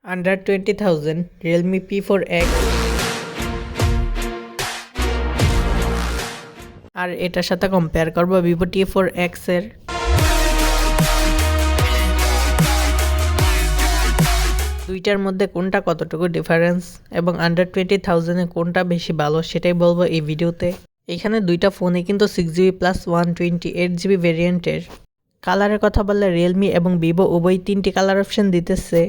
Under 20,000 Realme P4X আর এটার সাথে compare করব Vivo T4X এর। দুইটার মধ্যে কোনটা কতটুকু ডিফারেন্স এবং আন্ডার 20,000 এ কোনটা বেশি ভালো সেটাই বলবো এই ভিডিওতে। এখানে দুইটা ফোনে কিন্তু 6GB প্লাস 128GB ভেরিয়েন্টের। কালারের কথা বললে রিয়েলমি এবং ভিভো উভয় তিনটি কালার অপশন দিতেছে।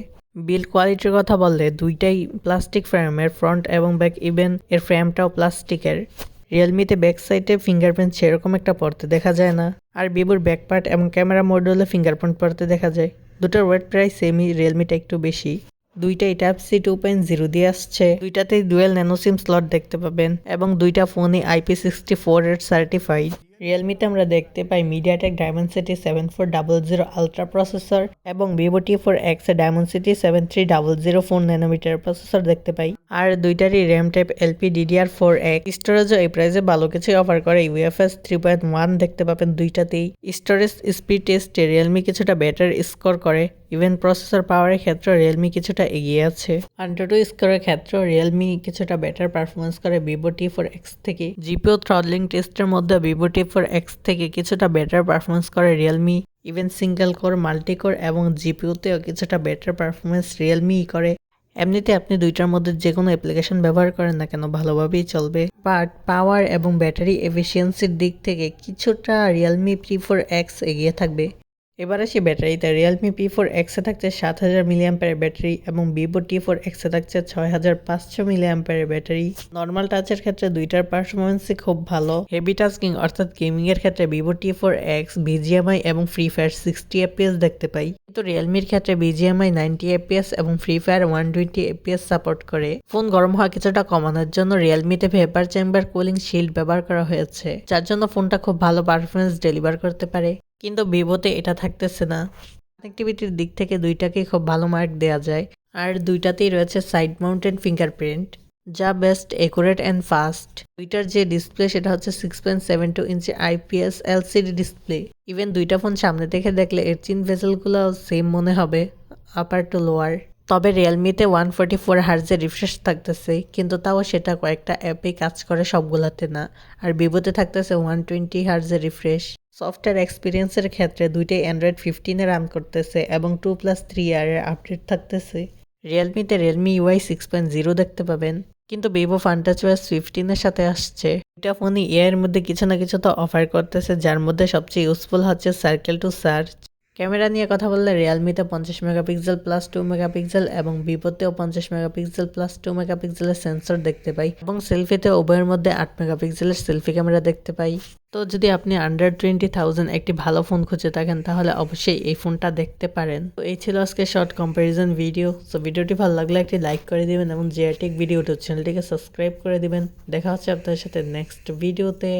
বিল্ড কোয়ালিটির কথা বললে দুইটাই প্লাস্টিক ফ্রেমের, ফ্রন্ট এবং ব্যাক, ইভেন এর ফ্রেমটাও প্লাস্টিকের। রিয়েলমিতে ব্যাক সাইডে ফিঙ্গারপ্রিন্ট সেরকম একটা পড়তে দেখা যায় না, আর ভিভোর ব্যাক পার্ট এবং ক্যামেরা মডিউলে ফিঙ্গারপ্রিন্ট পড়তে দেখা যায়। দুটোর ওয়েট প্রায় সেমই, রিয়েলমিটা একটু বেশি। দুইটাই টাইপ-সি 2.0 দিয়ে আসছে। দুইটাতেই ডুয়েল ন্যানো সিম স্লট দেখতে পাবেন এবং দুইটা ফোনই IP64 এর সার্টিফাইড। রিয়েলমিতে আমরা দেখতে পাই মিডিয়াটেক ডায়মেনসিটি 7400 আলট্রা প্রসেসর এবং ভিভো T4X এ ডায়মেনসিটি 7300 4nm প্রসেসর দেখতে পাই। আর দুইটারই র্যাম টাইপ LPDDR4X। স্টোরেজও এই প্রাইসে ভালো কিছু অফার করে, UFS 3.1 দেখতে পাবেন দুইটাতেই। স্টোরেজ স্পিড টেস্টে রিয়েলমি কিছুটা বেটার স্কোর করে, ইভেন প্রসেসর পাওয়ারের ক্ষেত্রে রিয়েলমি কিছুটা এগিয়ে আছে। AnTuTu স্কোরের ক্ষেত্রে রিয়েলমি কিছুটা বেটার পারফরমেন্স করে ভিভো T4X থেকে। জিপিও থ্রটলিং টেস্টের মধ্যে ভিভো T4X থেকে কিছুটা বেটার পারফরমেন্স করে Realme, even single core, multi core এবং জিপিওতেও কিছুটা বেটার পারফরমেন্স রিয়েলমিই করে। এমনিতে আপনি দুইটার মধ্যে যে কোনো অ্যাপ্লিকেশন ব্যবহার করেন না কেন ভালোভাবেই চলবে, বাট পাওয়ার এবং ব্যাটারি এফিসিয়েন্সির দিক থেকে কিছুটা রিয়েলমি P4X এগিয়ে থাকবে। এবার আসি ব্যাটারিতে। রিয়েলমি P4X এ থাকছে 7000 mAh ব্যাটারি এবং ভিভো T4X এ থাকছে 6500 mAh ব্যাটারি। নর্মাল টাচের ক্ষেত্রে দুইটার পারফরমেন্সই খুব ভালো। হেভি টাস্কিং অর্থাৎ গেমিং এর ক্ষেত্রে ভিভো T4X BGMI এবং ফ্রি ফায়ার 60 FPS দেখতে পাই, কিন্তু রিয়েলমির ক্ষেত্রে BGMI 90 FPS এবং ফ্রি ফায়ার 120 FPS সাপোর্ট করে। ফোন গরম হওয়া কিছুটা কমানোর জন্য রিয়েলমিতে ভেপার চেম্বার কুলিং শিল্ড ব্যবহার করা হয়েছে, যার জন্য ফোনটা খুব ভালো পারফরমেন্স ডেলিভার করতে পারে, কিন্তু ভিভোতে এটা থাকতেছে না। কানেক্টিভিটির দিক থেকে দুইটাকেই খুব ভালো মার্ক দেওয়া যায়, আর দুইটাতেই রয়েছে সাইড মাউন্টেড ফিঙ্গারপ্রিন্ট, যা বেস্ট একুরেট অ্যান্ড ফাস্ট। দুইটার যে ডিসপ্লে সেটা হচ্ছে 6.72 ইঞ্চি IPS LCD ডিসপ্লে। ইভেন দুইটা ফোন সামনে থেকে দেখলে এর চিন ভেসেলগুলো সেম মনে হবে, আপার টু লোয়ার। তবে রিয়েলমিতে 144 হার্জের রিফ্রেশ থাকতেছে, কিন্তু তাও সেটা কয়েকটা অ্যাপেই কাজ করে, সবগুলাতে না। আর ভিভোতে থাকতেছে 120 হার্জের রিফ্রেশ। সফটওয়্যার এক্সপিরিয়েন্সের ক্ষেত্রে দুইটাই অ্যান্ড্রয়েড 15 রান করতেছে এবং 2+3 ইয়ারের আপডেট থাকতেছে। রিয়েলমিতে রিয়েলমি UI 6.0 দেখতে পাবেন, কিন্তু ভিভো FunTouchOS 15 এর সাথে আসছে। এটা ফোনই এর মধ্যে কিছু না কিছু তো অফার করতেছে, যার মধ্যে সবচেয়ে ইউজফুল হচ্ছে সার্কেল টু সার্চ। ক্যামেরা নিয়ে কথা বললে রিয়েলমিতে 50 মেগাপিক্সেল প্লাস 2 মেগাপিক্সেল এবং ভিভোতেও 50 মেগাপিক্সেল প্লাস 2 মেগাপিক্সেলের সেন্সর দেখতে পাই এবং সেলফিতে উভয়ের মধ্যে 8 মেগাপিক্সেলের সেলফি ক্যামেরা দেখতে পাই। তো যদি আপনি আন্ডার 20,000 একটি ভালো ফোন খুঁজে থাকেন তাহলে অবশ্যই এই ফোনটা দেখতে পারেন। তো এই ছিল আজকে শর্ট কম্প্যারিজন ভিডিও। সো ভিডিওটি ভালো লাগলে একটি লাইক করে দিবেন এবং জিআরটেক ভিডিও চ্যানেলটিকে সাবস্ক্রাইব করে দিবেন। দেখা হচ্ছে আপনাদের সাথে নেক্সট ভিডিওতে।